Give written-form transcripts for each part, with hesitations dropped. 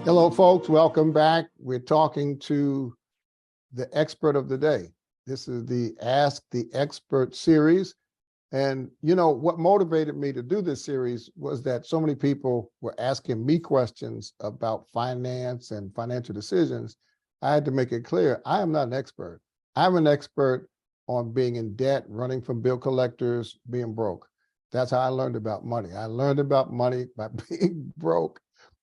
Hello, folks. Welcome back. We're talking to the expert of the day. This is the Ask the Expert series. And, you know, what motivated me to do this series was that so many people were asking me questions about finance and financial decisions. I had to make it clear, I am not an expert. I'm an expert on being in debt, running from bill collectors, being broke. That's how I learned about money. I learned about money by being broke.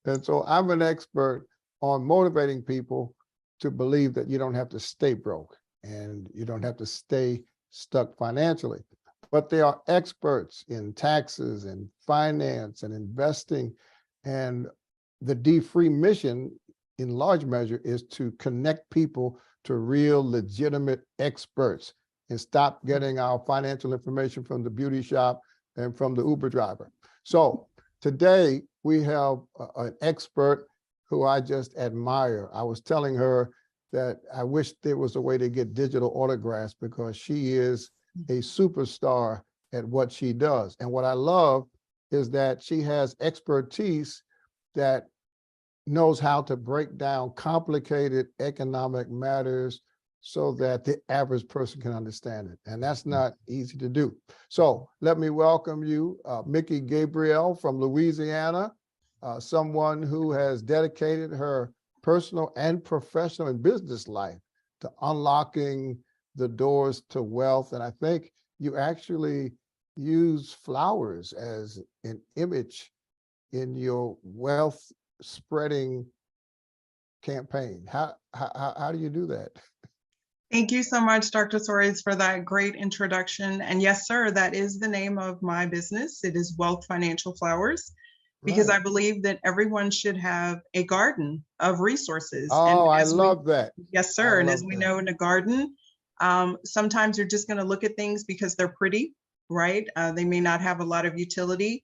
And so I'm an expert on motivating people to believe that you don't have to stay broke and you don't have to stay stuck financially. But they are experts in taxes and finance and investing. And the D-Free mission, in large measure, is to connect people to real, legitimate experts and stop getting our financial information from the beauty shop and from the Uber driver. So today, we have an expert who I just admire. I was telling her that I wish there was a way to get digital autographs because she is a superstar at what she does. And what I love is that she has expertise that knows how to break down complicated economic matters so that the average person can understand it. And that's not easy to do. So let me welcome you, Mickey Gabriel from Louisiana, someone who has dedicated her personal and professional and business life to unlocking the doors to wealth. And I think you actually use flowers as an image in your wealth spreading campaign. How do you do that? Thank you so much, Dr. Soares, for that great introduction. And yes, sir, that is the name of my business. It is Wealth Financial Flowers, because I believe that everyone should have a garden of resources. Oh, I love that. Yes, sir. And as we know in a garden, sometimes you're just going to look at things because they're pretty, right? They may not have a lot of utility.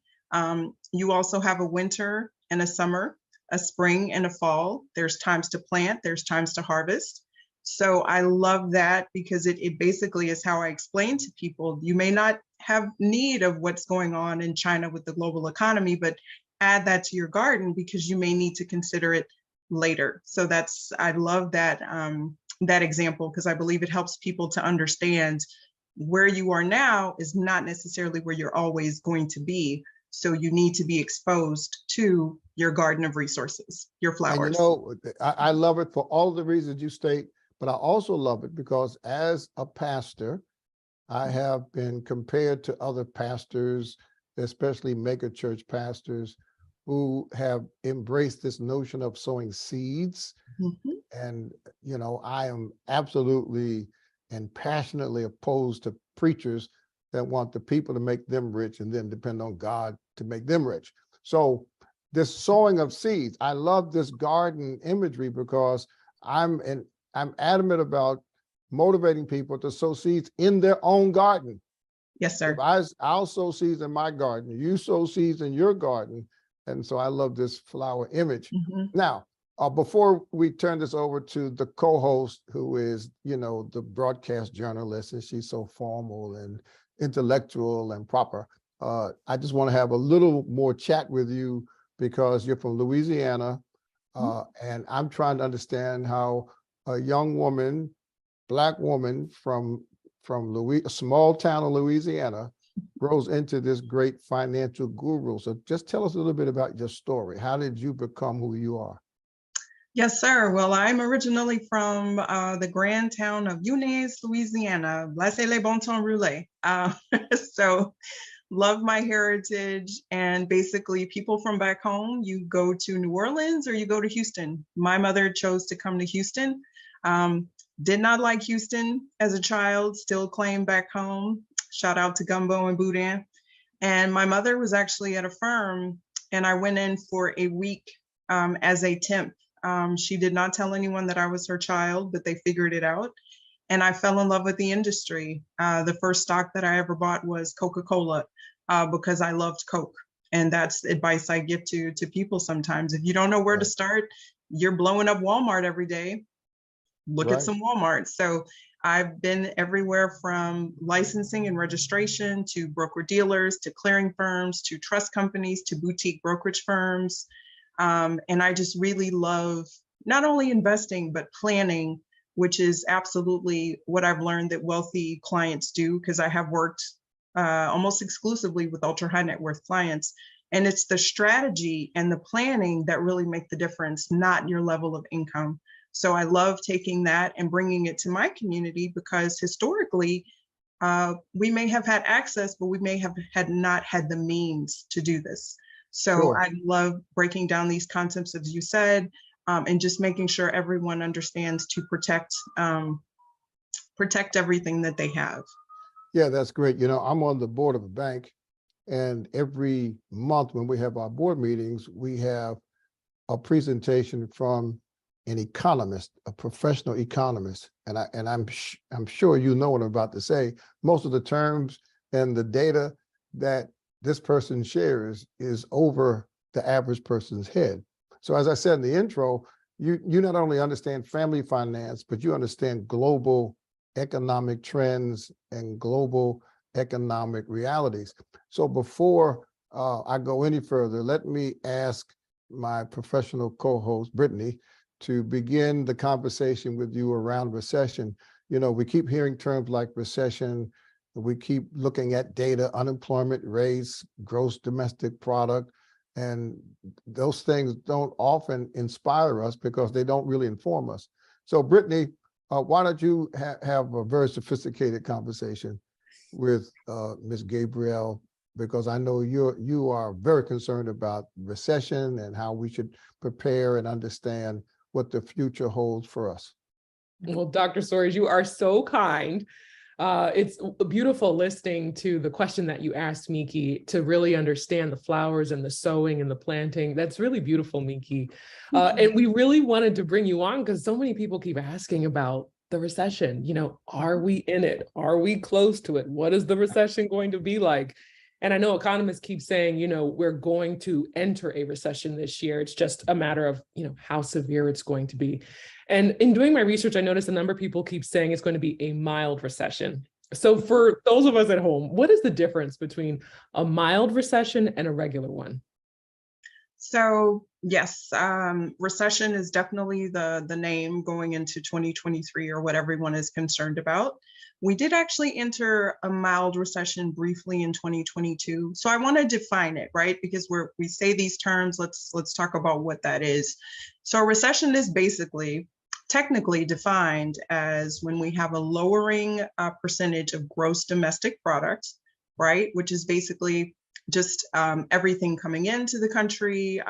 You also have a winter and a summer, a spring and a fall. There's times to plant, there's times to harvest. So I love that because it basically is how I explain to people, you may not have need of what's going on in China with the global economy, but add that to your garden because you may need to consider it later. So I love that, that example because I believe it helps people to understand where you are now is not necessarily where you're always going to be. So you need to be exposed to your garden of resources, your flowers. And you know, I love it for all the reasons you state, but I also love it because as a pastor, I have been compared to other pastors, especially mega church pastors, who have embraced this notion of sowing seeds. And, you know, I am absolutely and passionately opposed to preachers that want the people to make them rich and then depend on God to make them rich. So this sowing of seeds, I love this garden imagery because I'm adamant about motivating people to sow seeds in their own garden. Yes, sir. I'll sow seeds in my garden, you sow seeds in your garden. And so I love this flower image. Now, before we turn this over to the co-host, who is, you know, the broadcast journalist, and she's so formal and intellectual and proper, I just want to have a little more chat with you because you're from Louisiana, and I'm trying to understand how a young woman, Black woman from a small town in Louisiana grows into this great financial guru. So just tell us a little bit about your story. How did you become who you are? Yes, sir. Well, I'm originally from the grand town of Eunice, Louisiana. Laissez les bon temps rouler. So love my heritage. And basically people from back home, you go to New Orleans or you go to Houston. My mother chose to come to Houston. Did not like Houston as a child, still claim back home. Shout out to Gumbo and Boudin. And my mother was actually at a firm and I went in for a week as a temp. She did not tell anyone that I was her child, but they figured it out. And I fell in love with the industry. The first stock that I ever bought was Coca-Cola because I loved Coke. And that's advice I give to people sometimes. If you don't know where to start, you're blowing up Walmart every day. Look at some Walmart. So I've been everywhere from licensing and registration to broker dealers, to clearing firms, to trust companies, to boutique brokerage firms. And I just really love not only investing, but planning, which is absolutely what I've learned that wealthy clients do, because I have worked almost exclusively with ultra high net worth clients. And it's the strategy and the planning that really make the difference, not your level of income. So I love taking that and bringing it to my community, because historically, we may have had access, but we may have not had the means to do this. So Sure. I love breaking down these concepts, as you said, and just making sure everyone understands to protect everything that they have. Yeah, that's great. You know, I'm on the board of a bank, and every month when we have our board meetings, we have a presentation from an economist, a professional economist, and I'm sure you know what I'm about to say. Most of the terms and the data that this person shares is over the average person's head. So as I said in the intro, you not only understand family finance, but you understand global economic trends and global economic realities. So before I go any further, let me ask my professional co-host, Brittany, to begin the conversation with you around recession. You know, we keep hearing terms like recession. We keep looking at data, unemployment rates, gross domestic product, and those things don't often inspire us because they don't really inform us. So Brittany, why don't you have a very sophisticated conversation with Ms. Gabrielle, because I know you are very concerned about recession and how we should prepare and understand what the future holds for us. Well, Dr. Soares, you are so kind. It's beautiful listening to the question that you asked, Miki, to really understand the flowers and the sowing and the planting. That's really beautiful, Miki. And we really wanted to bring you on because so many people keep asking about the recession. You know, are we in it? Are we close to it? What is the recession going to be like? And I know economists keep saying, you know, we're going to enter a recession this year. It's just a matter of, you know, how severe it's going to be. And in doing my research, I noticed a number of people keep saying it's going to be a mild recession. So for those of us at home, what is the difference between a mild recession and a regular one? So yes, recession is definitely the name going into 2023, or what everyone is concerned about. We did actually enter a mild recession briefly in 2022. So I want to define it, right? Because we say these terms, let's talk about what that is. So a recession is basically technically defined as when we have a lowering percentage of gross domestic product, right? Which is basically just everything coming into the country,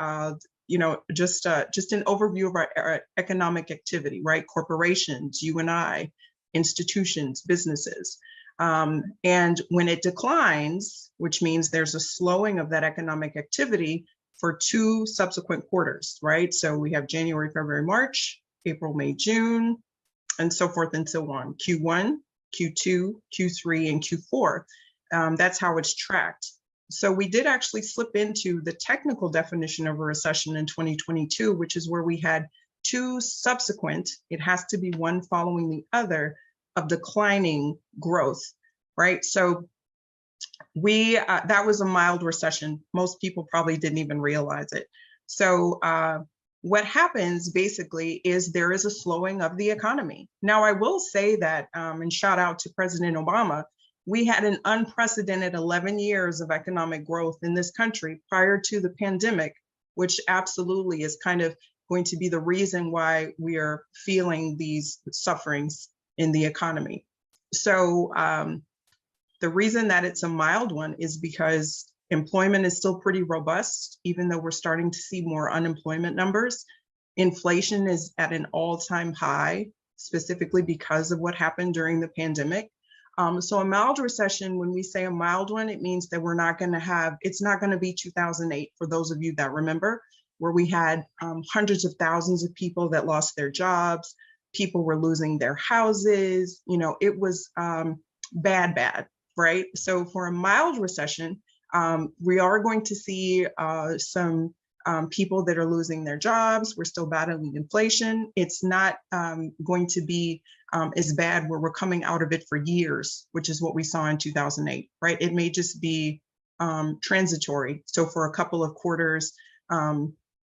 you know, just an overview of our economic activity, right? Corporations, you and I, institutions, businesses. And when it declines, which means there's a slowing of that economic activity for 2 subsequent quarters, right? So we have January, February, March, April, May, June, and so forth and so on. Q1, Q2, Q3, and Q4. That's how it's tracked. So we did actually slip into the technical definition of a recession in 2022, which is where we had 2 subsequent, it has to be one following the other, of declining growth, right? So that was a mild recession. Most people probably didn't even realize it. So what happens basically is there is a slowing of the economy. Now, I will say that, and shout out to President Obama, we had an unprecedented 11 years of economic growth in this country prior to the pandemic, which absolutely is kind of going to be the reason why we are feeling these sufferings in the economy. So the reason that it's a mild one is because employment is still pretty robust, even though we're starting to see more unemployment numbers. Inflation is at an all-time high, specifically because of what happened during the pandemic. So a mild recession, when we say a mild one, it means that we're not going to have, it's not going to be 2008, for those of you that remember, where we had hundreds of thousands of people that lost their jobs, people were losing their houses, you know, it was bad, right? So for a mild recession, we are going to see some people that are losing their jobs. We're still battling inflation. It's not going to be as bad where we're coming out of it for years, which is what we saw in 2008, right? It may just be transitory. So for a couple of quarters,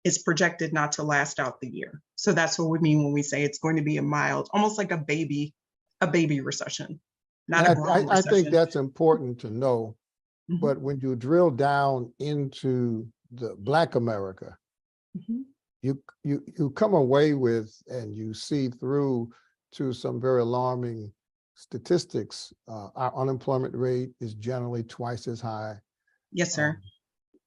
it's projected not to last out the year. So that's what we mean when we say it's going to be a mild, almost like a baby recession, not a And grown I think recession. that's important to know. Mhm, But when you drill down into the Black America, mhm. you come away with, and you see through to some very alarming statistics. Our unemployment rate is generally twice as high. Yes, sir.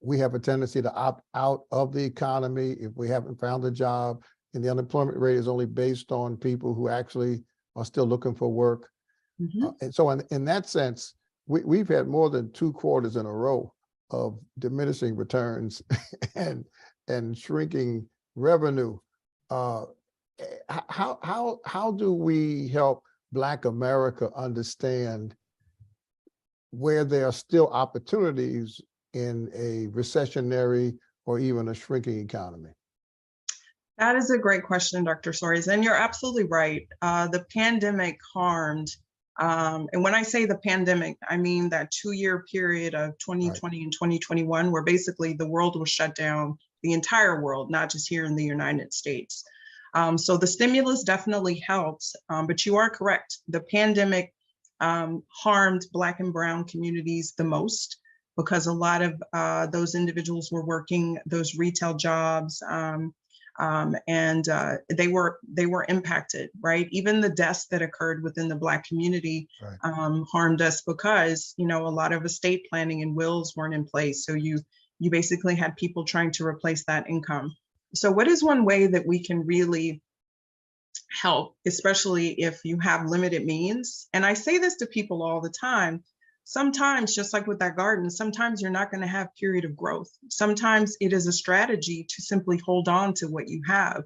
We have a tendency to opt out of the economy if we haven't found a job, and the unemployment rate is only based on people who actually are still looking for work. Mhm. And so in that sense, we've had more than 2 quarters in a row of diminishing returns and shrinking revenue. Uh, how do we help Black America understand where there are still opportunities in a recessionary or even a shrinking economy? That is a great question, Dr. Soares, and you're absolutely right. The pandemic harmed, and when I say the pandemic, I mean that 2-year period of 2020 and 2021, where basically the world was shut down, the entire world, not just here in the United States. So the stimulus definitely helps, but you are correct. The pandemic harmed Black and Brown communities the most because a lot of those individuals were working those retail jobs. And they were impacted, right? Even the deaths that occurred within the Black community harmed us because, you know, a lot of estate planning and wills weren't in place. So you basically had people trying to replace that income. So what is one way that we can really help, especially if you have limited means? And I say this to people all the time. Sometimes, just like with that garden, sometimes you're not going to have period of growth. Sometimes it is a strategy to simply hold on to what you have,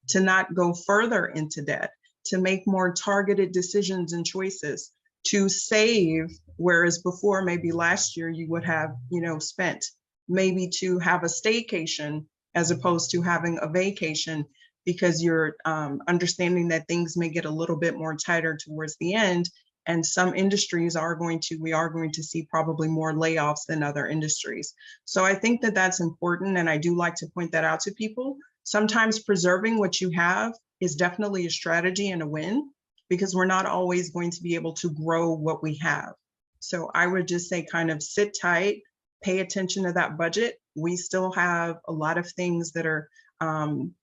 to not go further into debt, to make more targeted decisions and choices, to save, whereas before, maybe last year you would have, you know, spent, maybe to have a staycation as opposed to having a vacation, because you're understanding that things may get a little bit more tighter towards the end. And some industries we are going to see probably more layoffs than other industries. So I think that that's important. And I do like to point that out to people. Sometimes preserving what you have is definitely a strategy and a win, because we're not always going to be able to grow what we have. So I would just say kind of sit tight, pay attention to that budget. We still have a lot of things that are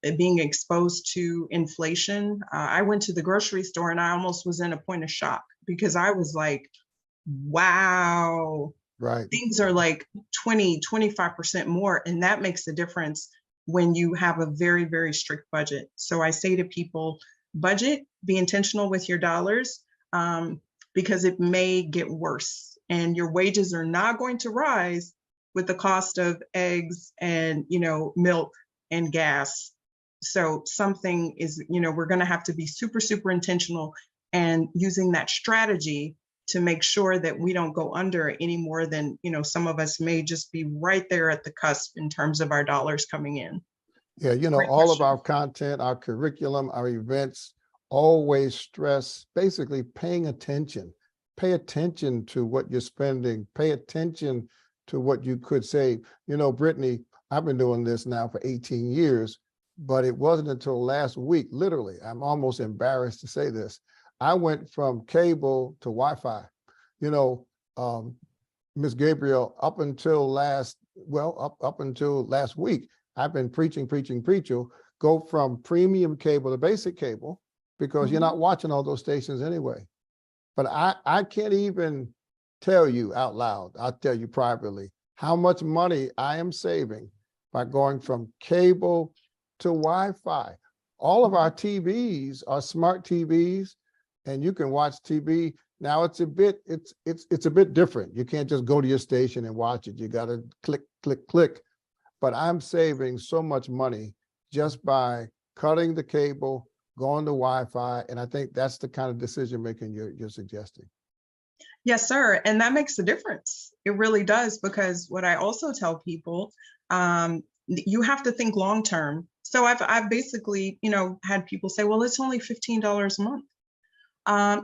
being exposed to inflation. I went to the grocery store and I almost was in a point of shock, because I was like, wow, things are like 20-25% more. And that makes a difference when you have a very, very strict budget. So I say to people, budget, be intentional with your dollars, because it may get worse and your wages are not going to rise with the cost of eggs and, you know, milk and gas. So something is, you know, we're going to have to be super, super intentional and using that strategy to make sure that we don't go under any more than, you know, some of us may just be right there at the cusp in terms of our dollars coming in. Yeah, you know, Great all of question. our content, our curriculum, our events always stress basically paying attention. Pay attention to what you're spending. Pay attention to what you could save. You know, Brittany, I've been doing this now for 18 years, but it wasn't until last week, literally, I'm almost embarrassed to say this, I went from cable to Wi-Fi. You know, Ms. Gabriel, up until last week, I've been preaching, go from premium cable to basic cable, because you're not watching all those stations anyway. But I can't even tell you out loud, I'll tell you privately, how much money I am saving by going from cable to Wi-Fi. All of our TVs are smart TVs, and you can watch TV. Now it's a bit different. You can't just go to your station and watch it. You got to click, click, click. But I'm saving so much money just by cutting the cable, going to Wi-Fi, and I think that's the kind of decision making you're suggesting. Yes, sir. And that makes a difference. It really does, because what I also tell people, you have to think long term. So I've basically, you know, had people say, well, it's only $15 a month.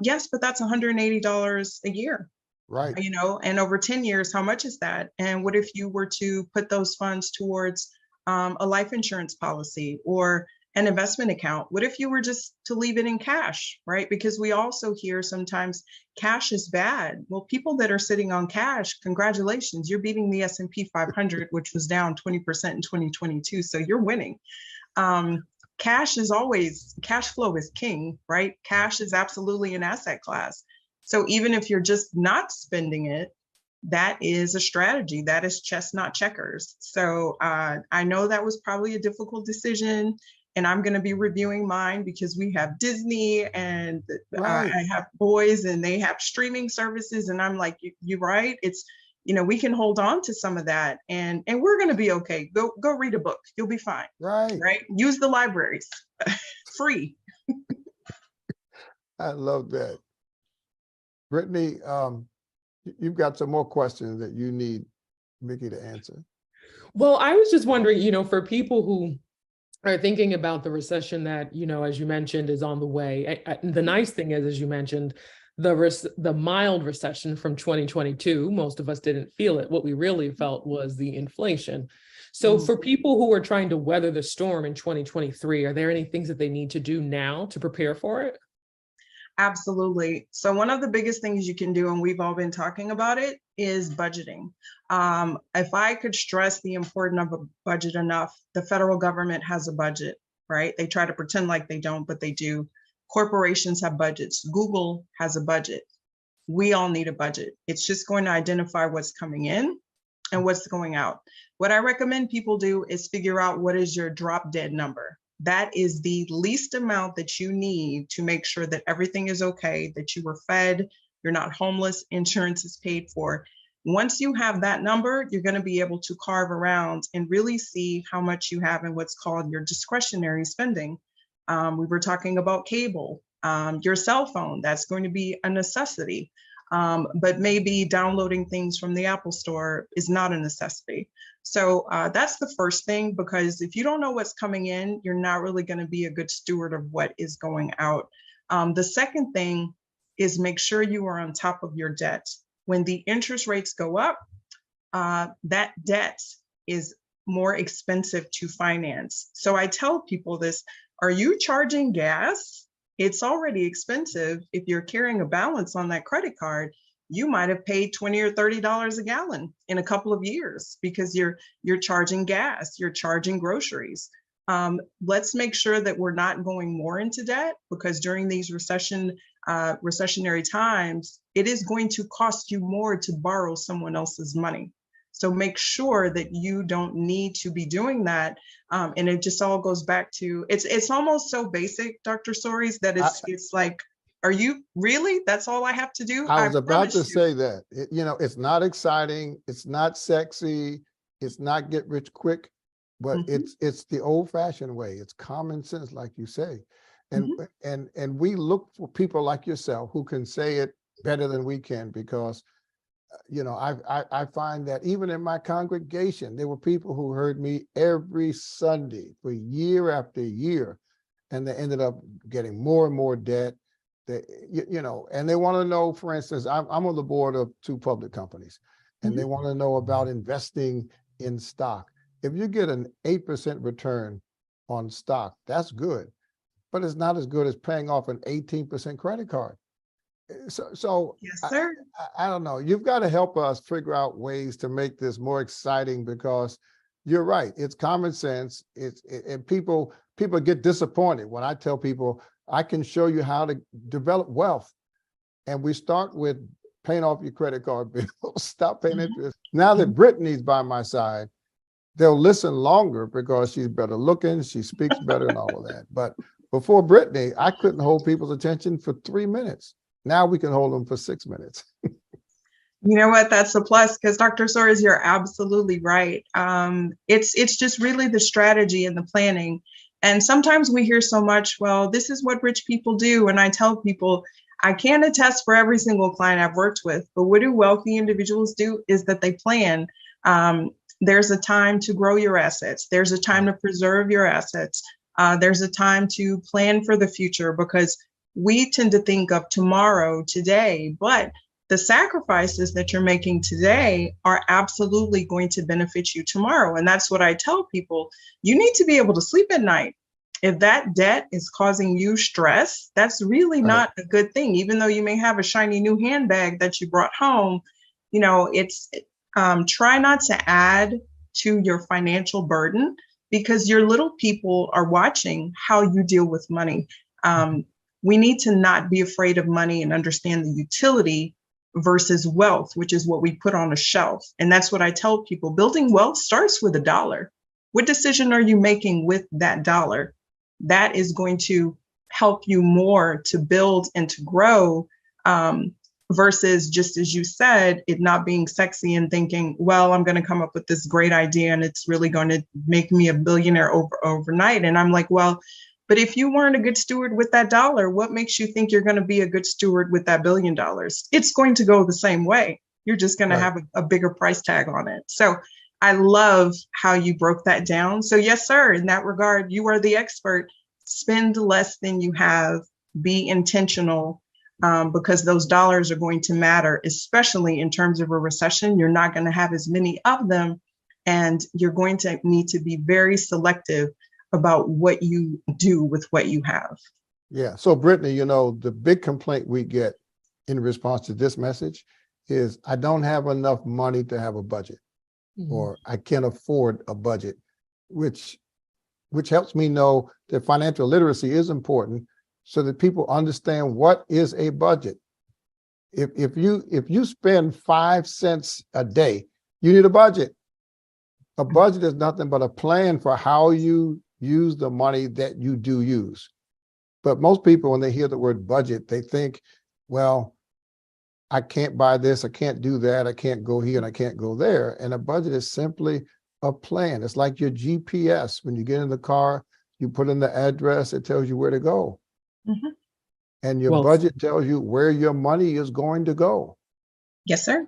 Yes, but that's $180 a year. Right. You know, and over 10 years, how much is that? And what if you were to put those funds towards a life insurance policy or an investment account? What if you were just to leave it in cash, right? Because we also hear sometimes cash is bad. Well, people that are sitting on cash, congratulations, you're beating the S&P 500, which was down 20% in 2022. So you're winning. Cash flow is king, right? Cash is absolutely an asset class. So even if you're just not spending it, that is a strategy. That is chess, not checkers. So I know that was probably a difficult decision, and I'm going to be reviewing mine because we have Disney and Right. I have boys and they have streaming services. And I'm like, you're right. It's, we can hold on to some of that and we're going to be okay. Go read a book. You'll be fine. Right. Right. Use the libraries. Free. I love that. Brittany, you've got some more questions that you need Mickey to answer. Well, I was just wondering, for people who are thinking about the recession that, as you mentioned, is on the way. The nice thing is, as you mentioned, the mild recession from 2022, most of us didn't feel it. What we really felt was the inflation. So for people who are trying to weather the storm in 2023, are there any things that they need to do now to prepare for it? Absolutely. So one of the biggest things you can do, and we've all been talking about it, is budgeting. If I could stress the importance of a budget enough, the federal government has a budget, right? They try to pretend like they don't, but they do. Corporations have budgets. Google has a budget. We all need a budget. It's just going to identify what's coming in and what's going out. What I recommend people do is figure out what is your drop dead number. That is the least amount that you need to make sure that everything is okay, that you were fed, you're not homeless, insurance is paid for. Once you have that number, you're going to be able to carve around and really see how much you have in what's called your discretionary spending. We were talking about cable, your cell phone, that's going to be a necessity. But maybe downloading things from the Apple Store is not a necessity. So that's the first thing, because if you don't know what's coming in, you're not really going to be a good steward of what is going out. The second thing is make sure you are on top of your debt. When the interest rates go up, that debt is more expensive to finance. So I tell people this, are you charging gas? It's already expensive. If you're carrying a balance on that credit card, you might have paid $20 or $30 a gallon in a couple of years because you're charging gas, you're charging groceries. Let's make sure that we're not going more into debt, because during these recessionary times, it is going to cost you more to borrow someone else's money. So make sure that you don't need to be doing that. And it just all goes back to, it's almost so basic, Dr. Soares, that it's like, are you really? That's all I have to do? I was about to say that. It's not exciting. It's not sexy. It's not get rich quick, but it's the old fashioned way. It's common sense, like you say. And we look for people like yourself who can say it better than we can, because I find that even in my congregation, there were people who heard me every Sunday for year after year, and they ended up getting more and more debt. And they want to know, for instance, I'm on the board of 2 public companies, and they want to know about investing in stock. If you get an 8% return on stock, that's good, but it's not as good as paying off an 18% credit card. So yes, sir. I don't know. You've got to help us figure out ways to make this more exciting, because you're right. It's common sense. And people get disappointed when I tell people I can show you how to develop wealth. And we start with paying off your credit card bills, stop paying interest. Now that Brittany's by my side, they'll listen longer because she's better looking, she speaks better and all of that. But before Brittany, I couldn't hold people's attention for 3 minutes. Now we can hold them for 6 minutes. You know what? That's a plus, because Dr. Soares, you're absolutely right. It's just really the strategy and the planning. And sometimes we hear so much, well, this is what rich people do. And I tell people, I can't attest for every single client I've worked with, but what do wealthy individuals do is that they plan. There's a time to grow your assets. There's a time to preserve your assets. There's a time to plan for the future, because we tend to think of tomorrow, today, but the sacrifices that you're making today are absolutely going to benefit you tomorrow. And that's what I tell people. You need to be able to sleep at night. If that debt is causing you stress, that's really not a good thing. Even though you may have a shiny new handbag that you brought home, it's try not to add to your financial burden, because your little people are watching how you deal with money. We need to not be afraid of money and understand the utility versus wealth, which is what we put on a shelf. And that's what I tell people. Building wealth starts with $1. What decision are you making with that dollar? That is going to help you more to build and to grow, versus, just as you said, it not being sexy and thinking, well, I'm going to come up with this great idea and it's really going to make me a billionaire overnight. And I'm like, well, but if you weren't a good steward with that dollar, what makes you think you're going to be a good steward with that $1 billion? It's going to go the same way. You're just going to have a bigger price tag on it. So I love how you broke that down. So yes, sir, in that regard, you are the expert. Spend less than you have, be intentional, because those dollars are going to matter, especially in terms of a recession. You're not going to have as many of them, and you're going to need to be very selective about what you do with what you have. Yeah. So Brittany, the big complaint we get in response to this message is, I don't have enough money to have a budget, or I can't afford a budget, which helps me know that financial literacy is important, so that people understand what is a budget. If you spend 5 cents a day, you need a budget. A budget is nothing but a plan for how you use the money that you do use. But most people, when they hear the word budget, they think, well, I can't buy this, I can't do that, I can't go here and I can't go there. And a budget is simply a plan. It's like your GPS. When you get in the car, you put in the address, it tells you where to go. And your budget tells you where your money is going to go. Yes, sir.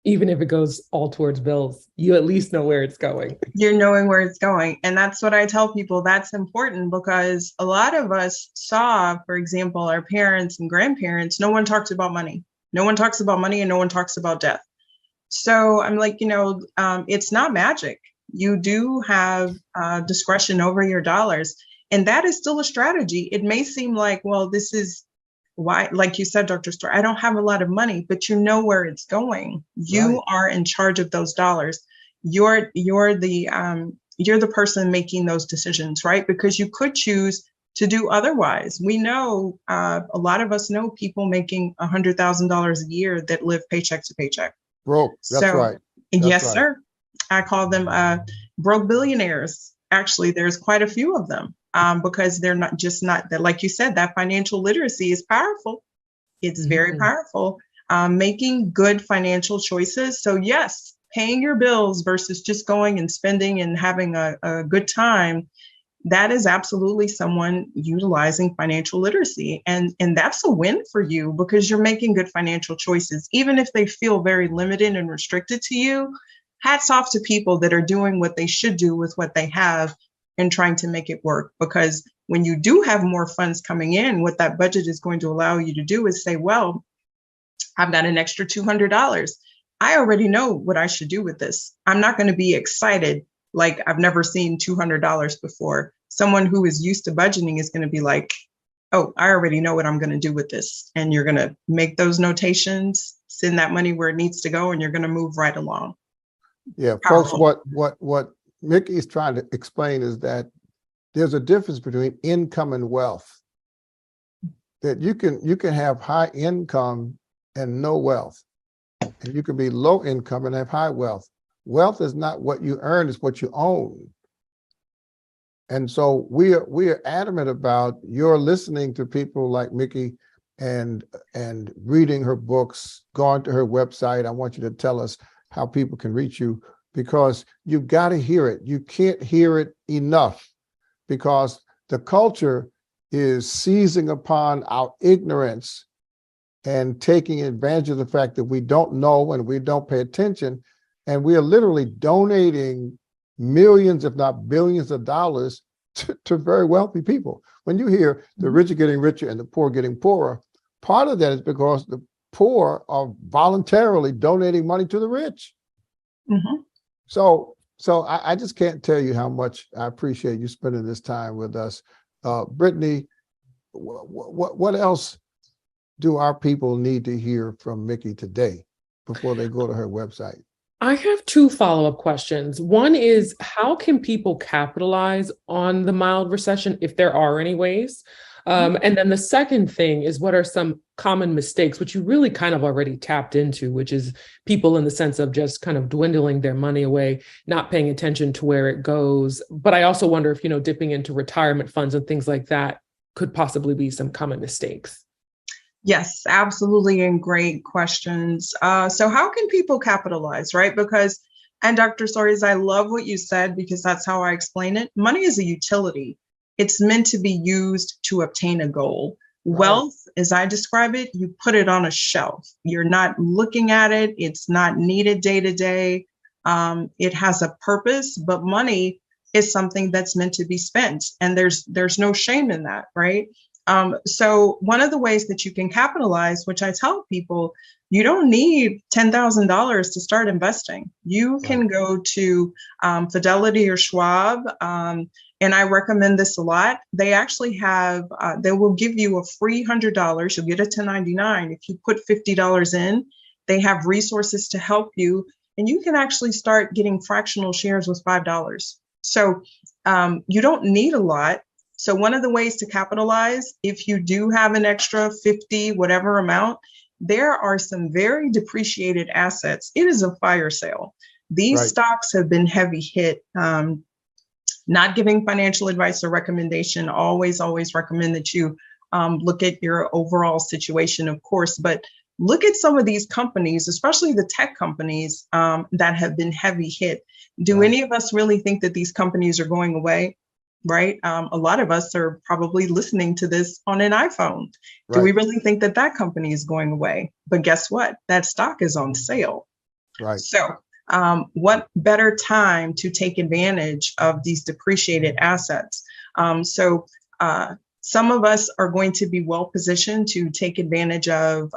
Even if it goes all towards bills, you at least know where it's going. You're knowing where it's going. And that's what I tell people. That's important, because a lot of us saw, for example, our parents and grandparents, no one talks about money. No one talks about money and no one talks about death. So I'm like, it's not magic. You do have discretion over your dollars. And that is still a strategy. It may seem like, well, this is why, like you said, Dr. Storr, I don't have a lot of money, but you know where it's going. You are in charge of those dollars. You're the person making those decisions, right? Because you could choose to do otherwise. We know, a lot of us know people making $100,000 a year that live paycheck to paycheck. Broke. That's right. Yes, sir. I call them broke billionaires. Actually, there's quite a few of them, because they're not that, like you said, that financial literacy is powerful. It's very powerful. Making good financial choices. So yes, paying your bills versus just going and spending and having a good time. That is absolutely someone utilizing financial literacy. And that's a win for you, because you're making good financial choices, even if they feel very limited and restricted to you. Hats off to people that are doing what they should do with what they have and trying to make it work. Because when you do have more funds coming in, what that budget is going to allow you to do is say, well, I've got an extra $200. I already know what I should do with this. I'm not going to be excited like I've never seen $200 before. Someone who is used to budgeting is going to be like, oh, I already know what I'm going to do with this. And you're going to make those notations, send that money where it needs to go, and you're going to move right along. Yeah, Powerful. folks, what Mickey is trying to explain is that there's a difference between income and wealth. That you can have high income and no wealth, and you can be low income and have high wealth. Wealth is not what you earn, it's what you own. And so we are adamant about your listening to people like Mickey and reading her books, going to her website. I want you to tell us how people can reach you, because you've got to hear it. You can't hear it enough, because the culture is seizing upon our ignorance and taking advantage of the fact that we don't know and we don't pay attention. And we are literally donating millions, if not billions of dollars to very wealthy people. When you hear the rich are getting richer and the poor getting poorer, part of that is because the poor are voluntarily donating money to the rich. Mhm. So I just can't tell you how much I appreciate you spending this time with us. Brittany, what else do our people need to hear from Mickey today before they go to her website? I have two follow-up questions. One is, how can people capitalize on the mild recession if there are any ways? And then the second thing is, what are some common mistakes, which you really kind of already tapped into, which is people in the sense of just kind of dwindling their money away, not paying attention to where it goes. But I also wonder if, dipping into retirement funds and things like that could possibly be some common mistakes. Yes, absolutely. And great questions. So how can people capitalize, right? Because, and Dr. Soares, I love what you said, because that's how I explain it. Money is a utility. It's meant to be used to obtain a goal. Right. Wealth, as I describe it, you put it on a shelf. You're not looking at it. It's not needed day to day. It has a purpose, but money is something that's meant to be spent. And there's no shame in that, right? So one of the ways that you can capitalize, which I tell people, you don't need $10,000 to start investing. You can go to Fidelity or Schwab, and I recommend this a lot. They actually have, they will give you a free $100. You'll get a 1099 if you put $50 in. They have resources to help you, and you can actually start getting fractional shares with $5. So you don't need a lot. So one of the ways to capitalize, if you do have an extra 50, whatever amount, there are some very depreciated assets. It is a fire sale. These stocks have been heavy hit. Not giving financial advice or recommendation, always recommend that you look at your overall situation, of course, but look at some of these companies, especially the tech companies that have been heavy hit. Do any of us really think that these companies are going away? Right? A lot of us are probably listening to this on an iPhone. Do we really think that that company is going away? But guess what? That stock is on sale. Right. So what better time to take advantage of these depreciated assets? So some of us are going to be well positioned to take advantage of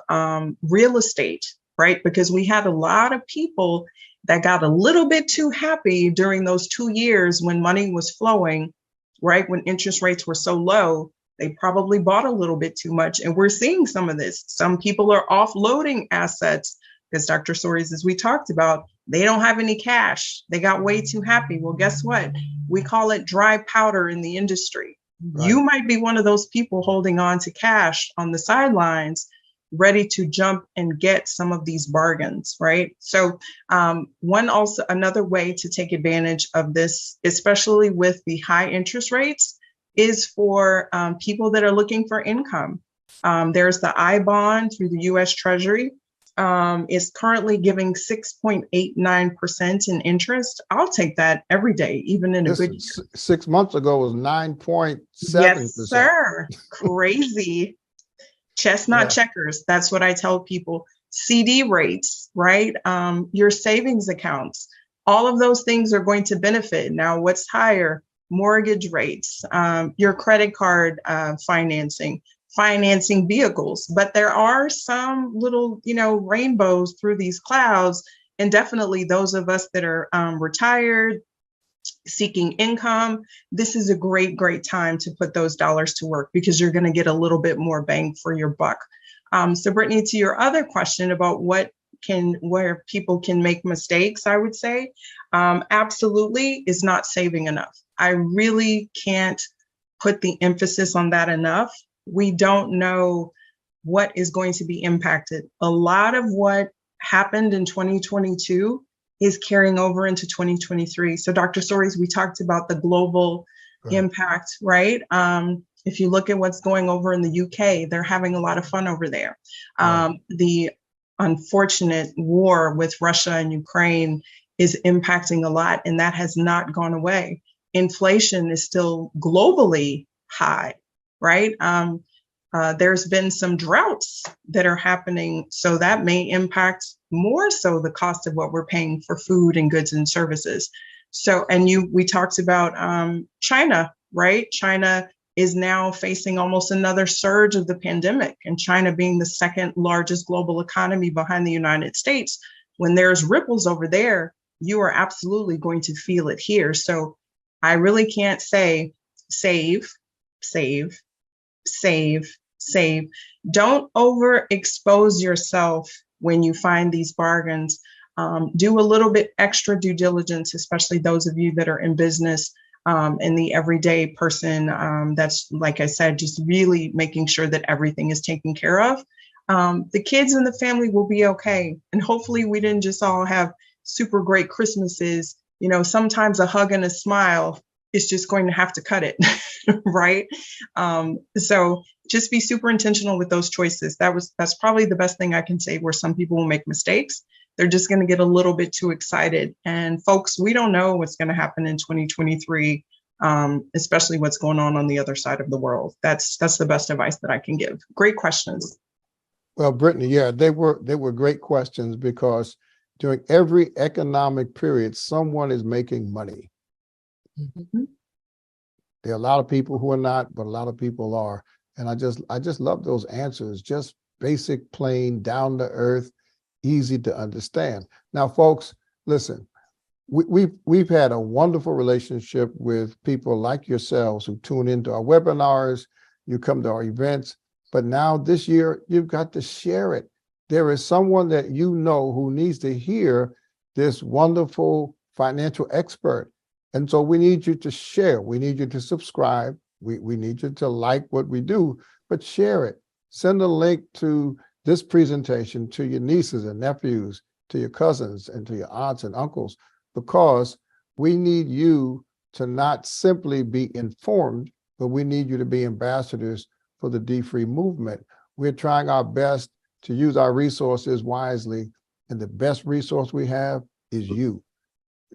real estate, right? Because we had a lot of people that got a little bit too happy during those 2 years when money was flowing, right? When interest rates were so low, they probably bought a little bit too much. And we're seeing some of this. Some people are offloading assets because Dr. Soares, as we talked about, they don't have any cash. They got way too happy. Well, guess what? We call it dry powder in the industry. You might be one of those people holding on to cash on the sidelines, ready to jump and get some of these bargains, right? So another way to take advantage of this, especially with the high interest rates, is for people that are looking for income. There's the I bond through the US Treasury. Is currently giving 6.89% in interest. I'll take that every day, even in a good year. 6 months ago was 9.7%. Yes, sir. Crazy. Chestnut checkers. That's what I tell people. CD rates, right? Your savings accounts. All of those things are going to benefit. Now, what's higher? Mortgage rates, your credit card financing vehicles. But there are some little, rainbows through these clouds. And definitely those of us that are retired, seeking income, this is a great time to put those dollars to work, because you're going to get a little bit more bang for your buck. So Brittany, to your other question about where people can make mistakes, I would say absolutely is not saving enough. I really can't put the emphasis on that enough. We don't know what is going to be impacted. A lot of what happened in 2022 is carrying over into 2023. So Dr. Soares, we talked about the global impact, right? If you look at what's going over in the UK, they're having a lot of fun over there. The unfortunate war with Russia and Ukraine is impacting a lot, and that has not gone away. Inflation is still globally high, right? There's been some droughts that are happening, so that may impact more so the cost of what we're paying for food and goods and services. So, and we talked about China, right? China is now facing almost another surge of the pandemic, and China being the second largest global economy behind the United States. When there's ripples over there, you are absolutely going to feel it here. So I really can't say save, save, save, save. Don't overexpose yourself when you find these bargains. Do a little bit extra due diligence, especially those of you that are in business, and the everyday person that's, like I said, just really making sure that everything is taken care of. The kids and the family will be okay. And hopefully we didn't just all have super great Christmases. You know, sometimes a hug and a smile is just going to have to cut it, right? So just be super intentional with those choices. That's probably the best thing I can say, where some people will make mistakes. They're just going to get a little bit too excited. And folks, we don't know what's going to happen in 2023, especially what's going on the other side of the world. That's the best advice that I can give. Great questions. Well, Brittany, yeah, they were great questions, because during every economic period, someone is making money. Mm-hmm. There are a lot of people who are not, but a lot of people are. And I just love those answers. Just basic, plain, down to earth, easy to understand. Now, folks, listen, we've had a wonderful relationship with people like yourselves who tune into our webinars, you come to our events, but now this year you've got to share it. There is someone that you know who needs to hear this wonderful financial expert. And so we need you to share. We need you to subscribe. We need you to like what we do, but share it. Send a link to this presentation to your nieces and nephews, to your cousins, and to your aunts and uncles, because we need you to not simply be informed, but we need you to be ambassadors for the D-Free movement. We're trying our best to use our resources wisely, and the best resource we have is you.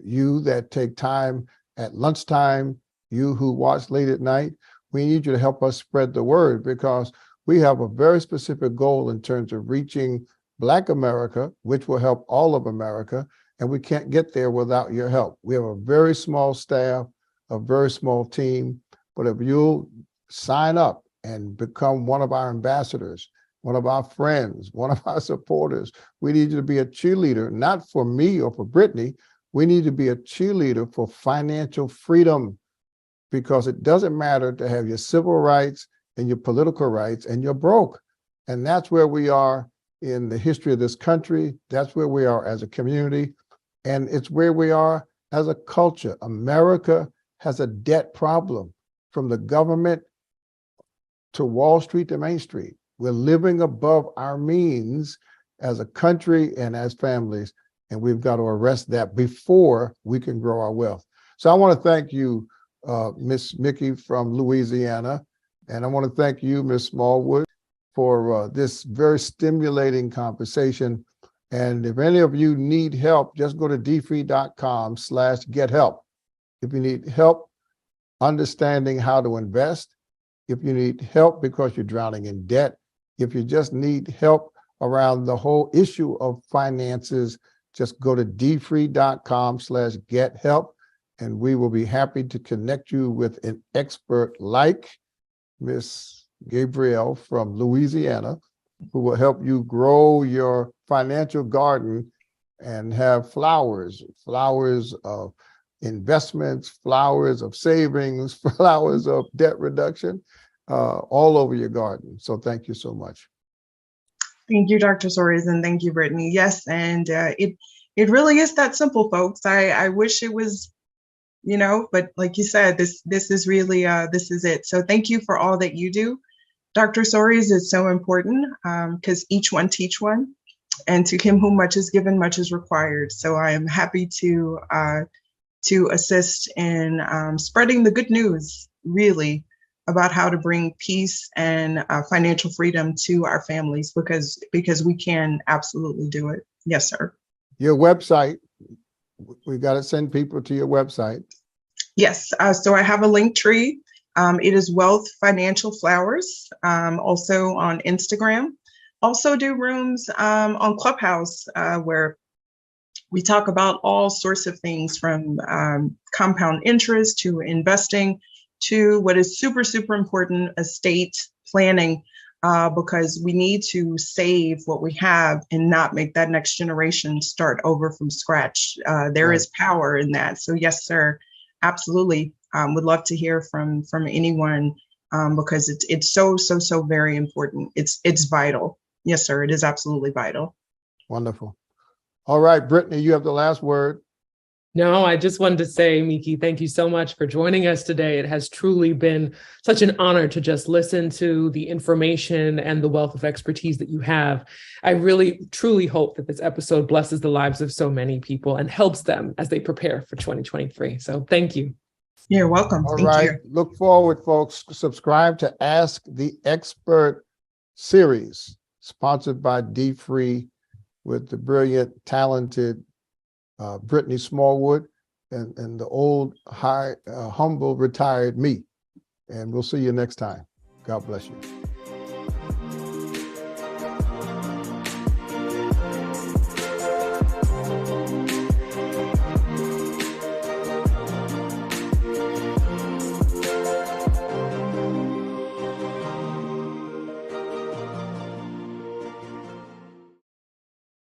You that take time at lunchtime, you who watch late at night. We need you to help us spread the word, because we have a very specific goal in terms of reaching Black America, which will help all of America, and we can't get there without your help. We have a very small staff, a very small team, but if you'll sign up and become one of our ambassadors, one of our friends, one of our supporters, we need you to be a cheerleader, not for me or for Brittany. We need to be a cheerleader for financial freedom, because it doesn't matter to have your civil rights and your political rights and you're broke. And that's where we are in the history of this country. That's where we are as a community. And it's where we are as a culture. America has a debt problem from the government to Wall Street to Main Street. We're living above our means as a country and as families, and we've got to arrest that before we can grow our wealth. So I want to thank you, Miss Mickey from Louisiana, and I want to thank you, Miss Smallwood, for this very stimulating conversation. And if any of you need help, just go to dfree.com/get-help. If you need help understanding how to invest, if you need help because you're drowning in debt, if you just need help around the whole issue of finances, just go to dfree.com/get-help, and we will be happy to connect you with an expert like Miss Gabrielle from Louisiana, who will help you grow your financial garden and have flowers of investments, flowers of savings, flowers of debt reduction, all over your garden. So thank you so much. Thank you, Dr. Soares, and thank you, Brittany. Yes, and it really is that simple, folks. I wish it was, but like you said, this is really this is it. So thank you for all that you do. Dr. Soares is so important, because each one teach one, and to him whom much is given, much is required. So I am happy to assist in spreading the good news, really, about how to bring peace and financial freedom to our families, because we can absolutely do it. Yes, sir. Your website, we got to send people to your website. Yes. So I have a link tree. It is Wealth Financial Flowers, also on Instagram. Also do rooms on Clubhouse, where we talk about all sorts of things, from compound interest to investing Two, what is super, super important, estate planning, because we need to save what we have and not make that next generation start over from scratch. There Right. is power in that. So yes, sir, absolutely. Would love to hear from anyone, because it's so very important. It's vital. Yes, sir, it is absolutely vital. Wonderful. All right, Brittany, you have the last word. No, I just wanted to say, Miki, thank you so much for joining us today. It has truly been such an honor to just listen to the information and the wealth of expertise that you have. I really, truly hope that this episode blesses the lives of so many people and helps them as they prepare for 2023. So thank you. You're welcome. All Thank right. you. Look forward, folks. Subscribe to Ask the Expert series, sponsored by D-Free, with the brilliant, talented Brittany Smallwood and the old, humble, retired me. And we'll see you next time. God bless you.